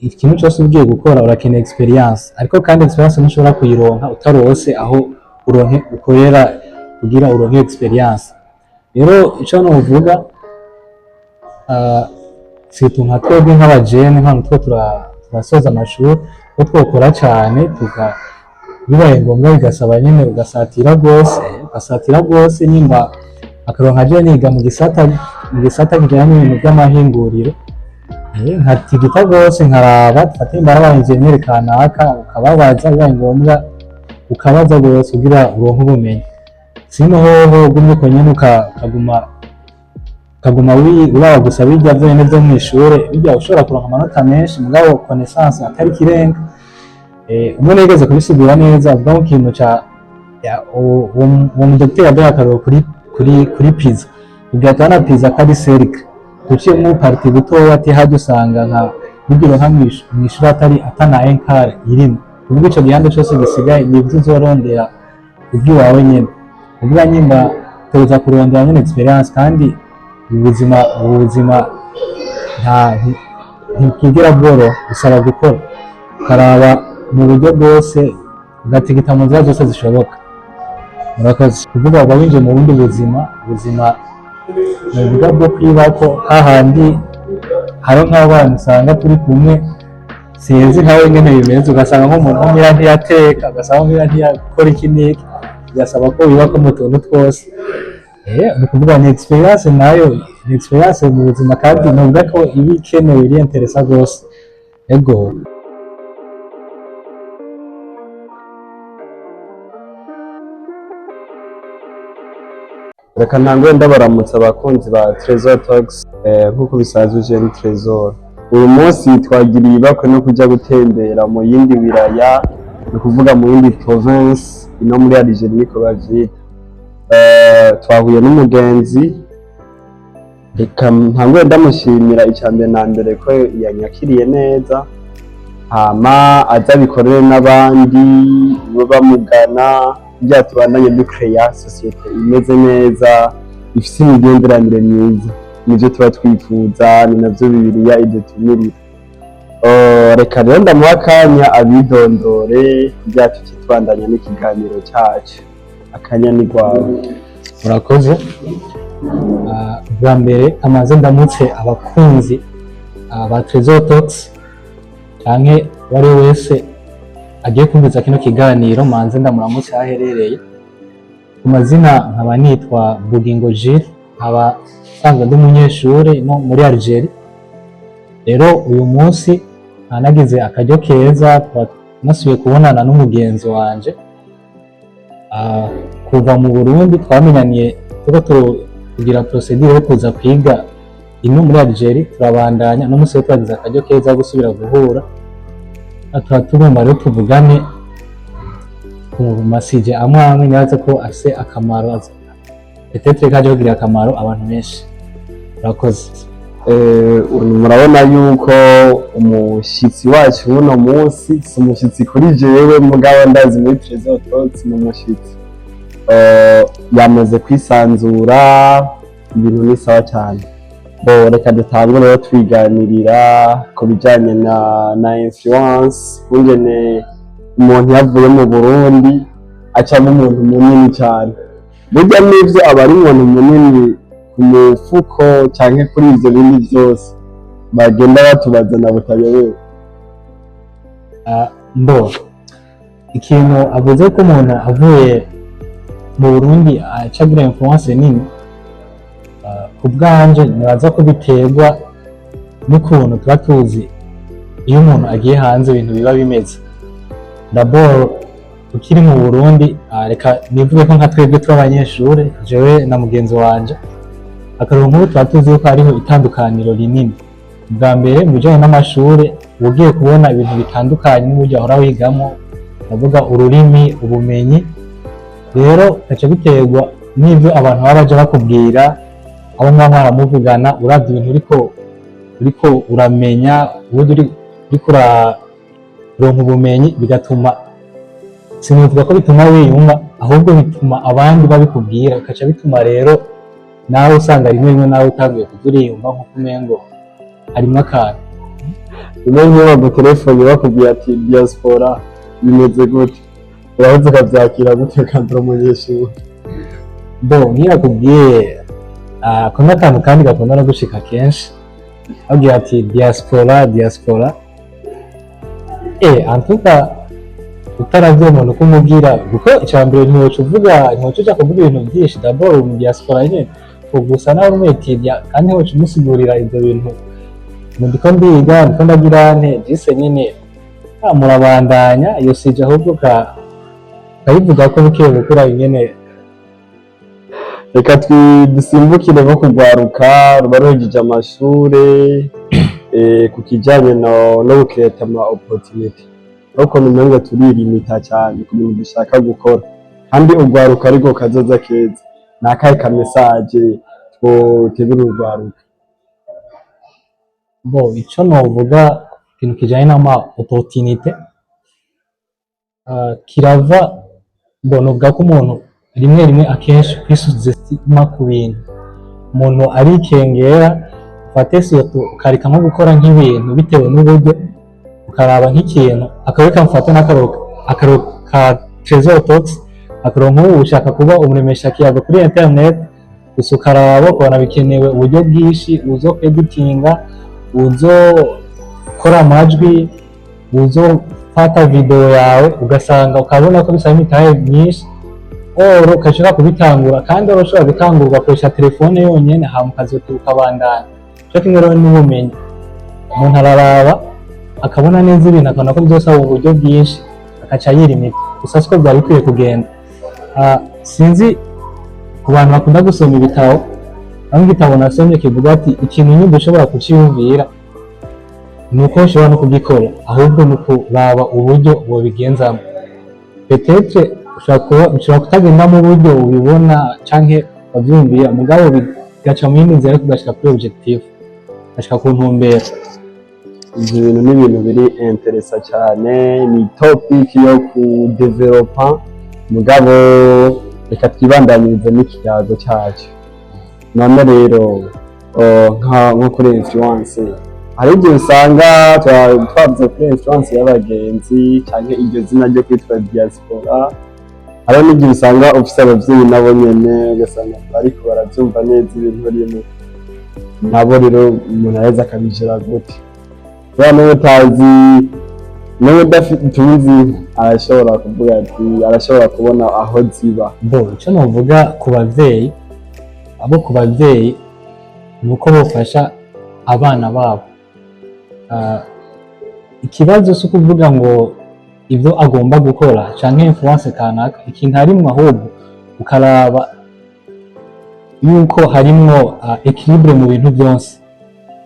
ikintu cyose ugiye gukora urakeneye experience, ariko kandi experience ntushobora kuyironka utarose aho uronke ukorera kugira uronke experience. Rero icyo novuga situ nka twebwe nk'abajene nk'abantu two turasoza amashuri ko twokora cyane bibaye ngombwa bigasaba nyine ugasatira rwose nyimba akaronka je niga mu gisata kijyanye n'ibintu by'amahinguriro nkatigita rwose nkaraba dufate imbaraga injeniyeri kanaka ukababaza bibaye ngombwa ukabaza rwose kugira uronke ubumenyi. Sino hoho gumye ko nyine ukaguma uraba gusa bijya byene byo mu ishure bijya ushobora kuronka amanota menshi mugabo connaissance atari kirenga. Umwe nigeze kubisigura neza avuga ko ikintu ca uwo mudokiteri yaduha akaroro kuri pizza ugatana pizza kari serika uciye mu parti butoya ati hajya usanga nka bigiro hamisha mwishuri atana enkare irimo ubwo ico gihande cyose gisigaye nibyo uzorondera ubwiwawe nyene ubwa nyimba tuza kurondera nyene experience kandi ubuzima ntikigira bworo usaba gukora ukaraba mu buryo bwose ugatigita mu nzira zose zishoboka. Murakoze kuvuga ngo winje mu bundi buzima mu buryo bwo kwibako hahandi haro nk'abana usanga turi kumwe sinzi nkawe ngene bimeze ugasanga nk'umuntu umira ntiyateka ugasanga umira ntiyakora iki n'iki bigasaba ko wibako mu tuntu twose. Ni kuvuga ni experience nayo ni experience mu buzima kandi nuvuga ko ibi ikenewe iri interesa rwose. Ego reka ntangwe ndabaramutsa abakunzi ba Trésor Talks nk'uko bisanzwe je ni Trésor. Uyu munsi twagiriye ibakwe no kujya gutembera mu yindi wiraya ni kuvuga mu yindi province ino muri Algerie niko bavyita. Twahuye n'umugenzi reka ntangwe ndamushimira icambere na mbere ko yanyakiriye neza hama aza bikorere n'abandi bamugana byatubandanye ducrea societe imeze neza ifite imigenderanire myiza nivyo tuba twifuza ni navyo Bibiliya idutumirira. Reka rero ndamuha akanya abidondore byacu kitubandanya n'ikiganiro cyacu. Akanya ni gwawe. Murakoze. Bwa mbere amaze ndamutse abakunzi ba Trésor Talks canke wari wese agiye kumviza kino kiganiro manze ndamuramutse aherereye. Ku mazina nkaba nitwa Bugingo Gilles nkaba sanzwe ndi umunyeshure no muri Algerie. Rero uyu munsi nagize akaryo keza nasubiye kubonana n'umugenzi wanje kuva mu Burundi twamenyaniye kugira procedure yo kuza kwiga ino muri Algerie turabandanya no musi twagize akaryo keza gusubira guhura tugomba rero tuvugane ku masije amwe nyaze ko afise akamaro peut-être kaje kugira akamaro abantu benshi. Murakoze. Murabona yuko umushitsi wacu uno munsi si umushitsi kuri jewe mugabo ndazi muri Trésor Talks mu mushitsi yamaze kwisanzura ibintu ni sawa cyane. Reka dutangure rero twiganirira ku bijyanye na influence kungene umuntu yavuye mu Burundi acamo umuntu munini cyane. Burya n'ivyo aba ari umuntu munini ku mufuko canke kuri ivyo bindi byose bagenda batubaza na butayobewe. Ikintu avuze ko umuntu avuye mu Burundi acagira influence nini ku bwanje nibaza ko biterwa n'ukuntu tuba tuzi iyo umuntu agiye hanze ibintu biba bimeze. D'abord ukiri mu Burundi reka nivuge ko nka twebwe tw'abanyeshure jewe na mugenzi wanje akaronka ubu tuba tuzi ko hariho itandukaniro rinini. Bwa mbere mu bijyanye n'amashure ugiye kubona ibintu bitandukanye n'uburyo ahora wigamo ndavuga ururimi ubumenyi. Rero gace biterwa n'ivyo abantu baba baje bakubwira abo mwaramuvugana uravye ibintu uriko uramenya uburyo uriko uraronka ubumenyi bigatuma sinivuga ko bituma wiyumva ahubwo bituma abandi babikubwira gace bituma rero nawe usanga rimwe nawe utangiye kuzuriyumva nko kumengo harimo akantu. rimwe nk'iyo bagutelefone bakubwiye ati diaspora bimeze gute, urahoze ukavyakira gute kandi uri umunyeshuri? nk'iyo akubwiye ako n'akantu kandi gakunda no gushika kenshi abwira ati diaspora antuka utaravye umuntu kumubwira kuko icambere ntiwoca uja kuvuga ibintu vyinshi d'abord mu diaspora nyene gusa nawe umwitinya kandi ntiwoca umusigurira ivyo bintu ndiko ndiga ndiko ndagira nte jise nyene murabandanya iyo sije ahubwo kayivuga ko buke bukura nyene. Reka dusimbukire nko kugwaruka ruba ruhejeje amashure ku kijanye no guketa ama opportunity, ariko numengo turirimita cyane ku bintu dushaka gukora kandi ugwaruka ariko kazoza keza. Nakahe ka message twotegura urwaruka? Ico novuga ikintu kijanye n'ama opportunité kirava novuga ko umuntu rimwe akenshi kwisuzestima ku bintu umuntu arikengera ufate ukareka nko gukora nk'ibintu bitewe n'uburyo ukaraba nk'ikintu akabika mfata n'akaro ka Trésor Talks akaro nk'ubu ushaka kuba umuremesha kiyago kuri internet gusa ukaraba ukabona bikenewe uburyo bwinshi uzo editinga uzo kora amajwi uzo fata video yawe ugasanga ukabona ko bisaba imitahe myinshi oro ukashobora kubitangura kandi urashobora gutangura ugakoresha telefone yonyene hama ukabandanya cyo kimwe rero n'ubumenyi umuntu araraba akabona neza ibintu akabona ko byose ari uburyo bwinshi akaca yirimita gusa siko byari bikwiye kugenda. Sinzi ku bantu bakunda gusoma ibitabo aho igitabo nasomye kivuga ati ikintu nyine ushobora kuciyumvira nuko ushobora no kugikora ahubwo nuko baba uburyo bobigenzamo peut-être ushobora kutagenda mu buryo ubibona canke wavyumviye mugabo bigaca mu yindi nzira kugashika kuri objectif gashika ku ntumbero. Ivyo bintu ni ibintu biri interesa cyane, ni topic yo kudevelopa mugabo reka twibandanyirize n'ikiyago cyacu. None rero nko kuri influence hari igihe usanga twavuze kuri influence y'abagenzi cyangwa iryo zina ryo kwitwa diaspora, hari n'igihe usanga ufise abavyeyi nabo nyene ugasanga bariko baravyumva neza ibintu birimo nabo rero umuntu areza akabijira gute n'uwo utazi n'uwo udafite uzi arashobora kuvuga ati arashobora kubona aho ziba. Ico novuga ku bavyeyi nuko bofasha abana babo. Ikibazo si ukuvuga ngo ivyo agomba gukora canke influence kanaka, ikintu harimwo ahubwo ukaraba yuko harimwo equilibre mu bintu byose,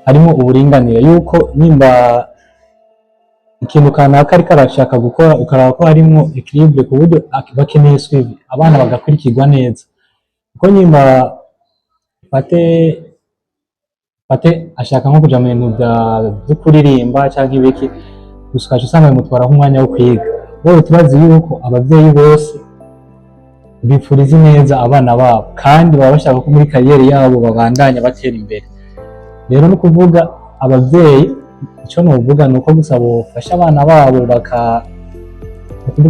harimo uburinganire yuko nimba ikintu kanaka ariko arashaka gukora ukaraba ko harimwo equilibre ku buryo bakeneye suivi abana bagakurikirwa neza, kuko nimba fate ashaka nko kuja mu bintu byo kuririmba cyangwa ibiki gusa ukaca usanga bimutwara nk'umwanya wo kwiga. Wowe tubazi yuko abavyeyi bose bipfuriza neza abana babo kandi baba bashaka ko muri kariyeri yabo babandanya batera imbere. Rero no kuvuga abavyeyi icyo novuga nuko gusa bofasha abana babo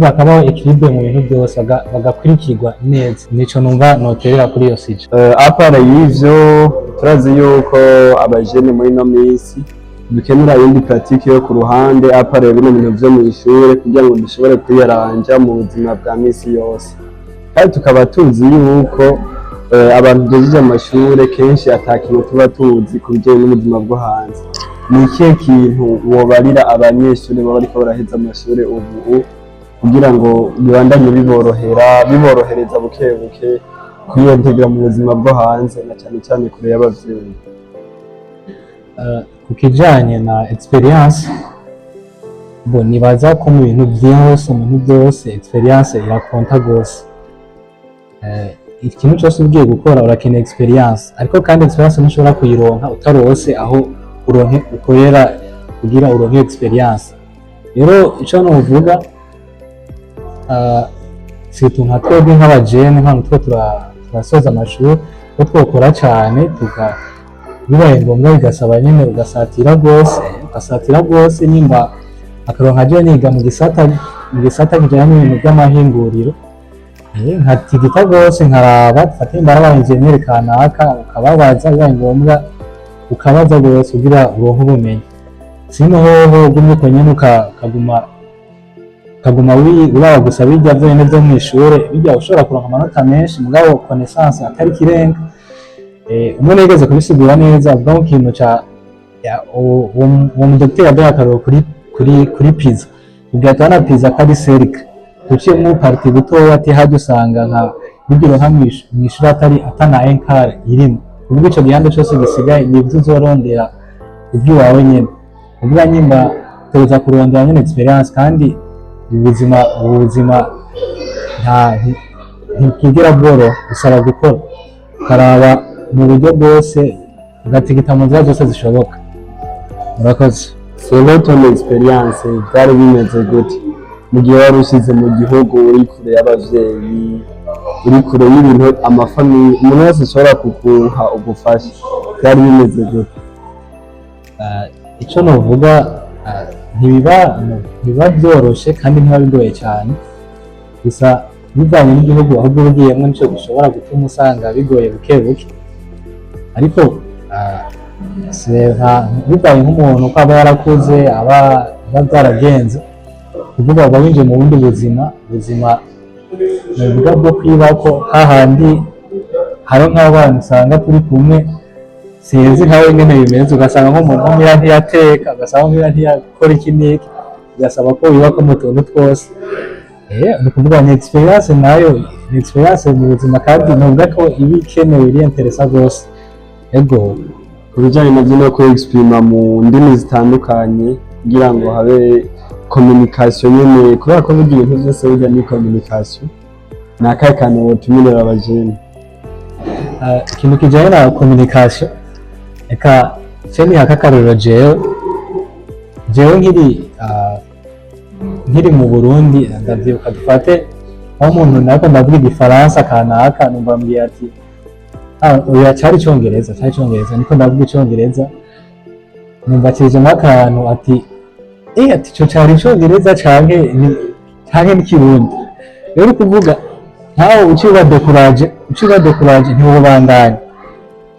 bakabaho equilibre mu bintu byose bagakurikirwa neza. Nico numva noterera kuri iyo sije. Apara y'ivyo turazi yuko abajene muri no minsi dukenera iyindi pratique yo ku ruhande apara bino bintu vyo mu ishure kugira ngo dushobore kwiyaranja mu buzima bwa misi yose, kandi tukaba tuzi yuko abantu duhejeje amashure kenshi atakintu tuba tuzi ku bijyanye n'ubuzima bwo hanze. Ni ikihe kintu wobarira abanyeshuri baba bariko baraheza amashure ubu kugira ngo bibandanye biborohereza buke buke kwiyontegera mu buzima bwo hanze na cyane cyane kure y'abavyeyi? Ku kijanye na experience nibaza ko mu bintu byose experience irakonta gose. Ikintu cyose ugiye gukora urakeneye experience, ariko kandi experience ntushobora kuyironka utarose aho ukorera kugira uronke experience. Rero ico novuga situ nka twebwe nk'abajene nk'abantu turasoza amashuri ko twokora cyane bibaye ngombwa bigasaba nyine ugasatira rwose nyimba akaronka aje niga mu gisata kijanye n'ibintu by'amahinguriro nkatigita rwose nkaraba fata imbaraga abanyenjeniyeri kanaka ukababaza bibaye ngombwa ukabaza rwose kugira uronke ubumenyi sino hoho gumye ko nyene ukaguma uraba gusa bijya vyonyene vyo mw'ishure bijya ushobora kuronka amanota menshi mugabo connaissance atari kirenga umuntu yigeze kubisigura neza avuga mu kintu ca uwo mudokiteri yaduhaye akarorero kuri pizza ubwo na pizza ko ari serika uciyemwo parti butoya ati hajya usanga nka bigiro nka mw'ishure atana enkare irimo ubwo ico gihande cose gisigaye nivyo uzorondera iby'iwawe nyene ubwo nyimba tuza kurondera nyene experience kandi ubuzima ntikigera bworoha bisaba gukora ukaraba mu buryo bwose ugatigita mu nzira zose zishoboka. Murakoze. Selon ton experience byari bimeze gute mu gihe wari usize mu gihugu uri kure y'abavyeyi uri kure y'ibintu amafamiye umuntu wese ashobora kuguha ubufasha byari bimeze gute? Icyo novuga ntibiba byoroshe kandi ntibiba bigoye cyane gusa bivanye n'igihugu ahubwo ugiyemo nicyo gishobora gutuma usanga bigoye buke buke ariko bivanye nk'umuntu ko aba yarakuze aba byaragenze kuvuga ngo winjiye mu bundi buzima ni uburyo bwo kwiba ko hahandi hari nk'abana usanga turi kumwe sinzi nkawe nyine bimeze ugasanga nk'umuntu nk'umwe ntiyateka ugasanga nk'umwe ntiyakora iki n'iki bigasaba ko wibako mu tuntu twose ni ukuvuga ni experience nayo ni experience mu buzima kandi nubwo ko iba ikenewe iri interesa rwose ego ku bijyanye nabyo no kwexprima mu ndimi zitandukanye kugira ngo habe communication nyine kubera ko burya ibintu byose bijya ni communication ni akahe kantu wotumirira abajene? ikintu kijyanye na communication eka ceni hakakaruro jewe nkiri mu Burundi ndavyibuka dufate aho umuntu nako ndavuga igifaransa kanaka numva mbwiye ati oya cyari icongereza niko ndavuga icongereza numva kijemo akantu ati ati cyo cyari icongereza canke n'ikirundi rero kuvuga ntawe uciba dekuraje ntiwubandanya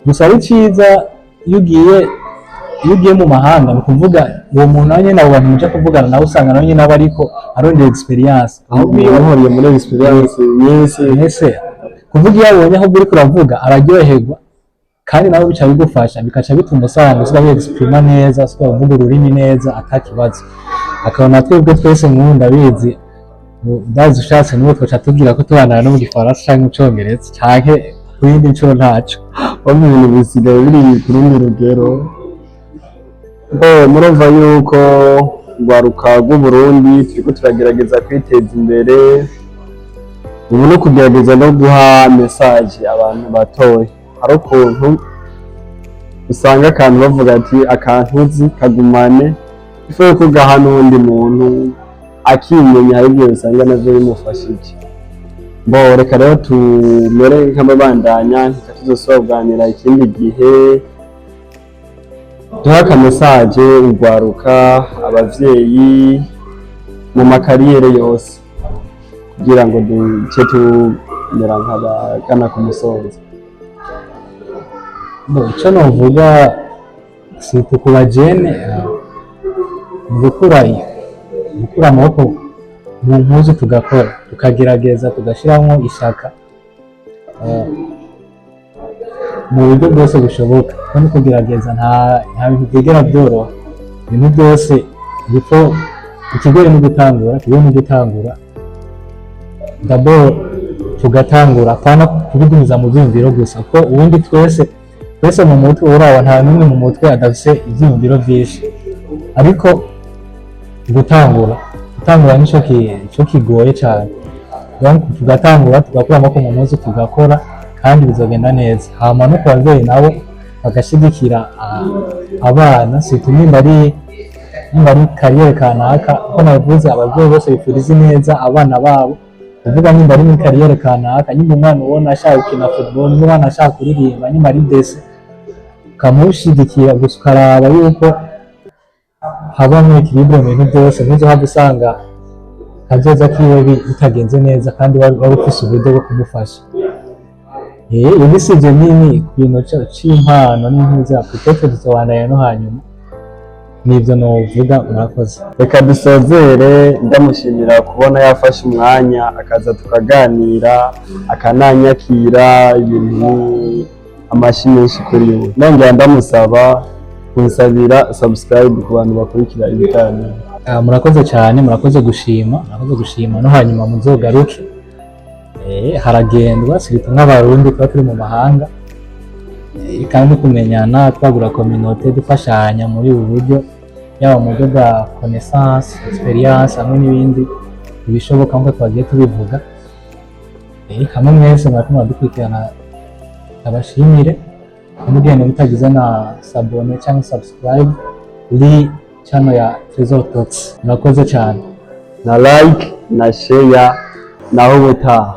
gusa ari ciza iyo ugiye mu mahanga ni ukuvuga uwo muntu nawe nyine abo bantu muje kuvugana nawe usanga nawe nyine aba ariko arondera experience ahubwo iyo uhuriye muri experience nyinshi kuvuga iyo abonye ahubwo uriko uravuga araryoherwa kandi nawe bica bigufasha bikaca bituma usanga usiga wexprima neza usiga uvuga ururimi neza atakibazo akabona twebwe twese nkunda bizi ndazi ushatse n'uwo twaca tubwira ko tubandana no mu gifaransa canke mu congereza canke ku yindi ncuro ntaco wamwe ibintu bisigaye biri ku rundi rugero murumva yuko urwaruka rw'Uburundi turiko turagerageza kwiteza imbere ubu no kugerageza no guha message abantu batoye hari ukuntu usanga akantu bavuga ati akantu uzi kagumane ifuye kugaha n'undi muntu akimenya hari ibyo usanga navyo bimufashije reka rero tumere nk'ababandanya ntituzosobanura ikindi gihe duha akamesaje urwaruka abavyeyi mu makariyere yose kugira ngo duce tumera nk'abagana ku musozo. Icyo novuga si ku bajene mu gukura amaboko mu mpuzu tugakora tukagerageza tugashyiramo ishaka mu buryo bwose bushoboka kuko ni kugerageza nta bintu byigera byoroha ibintu byose ikigoye no gutangura d'abord tugatangura apana kubigumiza mu byiyumviro gusa kuko ubundi twese mu mutwe uraba nta n'umwe mu mutwe adafise ibyiyumviro byinshi ariko gutangura nicyo kigoye cyane tugatangura tugakura amaboko mu mpuzu tugakora kandi bizogenda neza hama no ku bavyeyi nabo bagashigikira abana nimba ari kariyeri kanaka ko navuze abavyeyi bose bifuriza neza abana babo kuvuga nimba ari muri kariyeri kanaka nimba umwana ubona ashaka gukina football nimba umwana ashaka kuririmba nimba ari dese ukamushigikira gusa ukaraba yuko habamo equilibre mu bintu byose, ntuzo haba usanga kazoza kiwe bitagenze neza kandi wari ufise uburyo bwo kumufasha. Ibisivyo nini ku bintu c'impano n'impuza peut-être tuzobanaya no hanyuma, nivyo novuga. Murakoze. Reka dusozere ndamushimira kubona yafashe umwanya akaza tukaganira akananyakira ibintu amashi menshi kuri we. Nongera ndamusaba kunsabira subscribe ku bantu bakurikira ibiganiro. Murakoze cyane, murakoze gushima no hanyuma muzogaruke. Haragendwa sirita nk'abarundi kuba turi mu mahanga, kandi kumenyana twagura communauté dufashanya muri ubu buryo, yaba mu buryo bwa connaissance, experience hamwe n'ibindi ibishoboka nk'uko twagiye tubivuga. Hamwe mwese mwatumwa dukurikirana, abashimire umugende mutagize na s'abonner cyangwa subscribe kuri channel ya Trésor Talks. Murakoze cyane, na like na share naho ubutaha.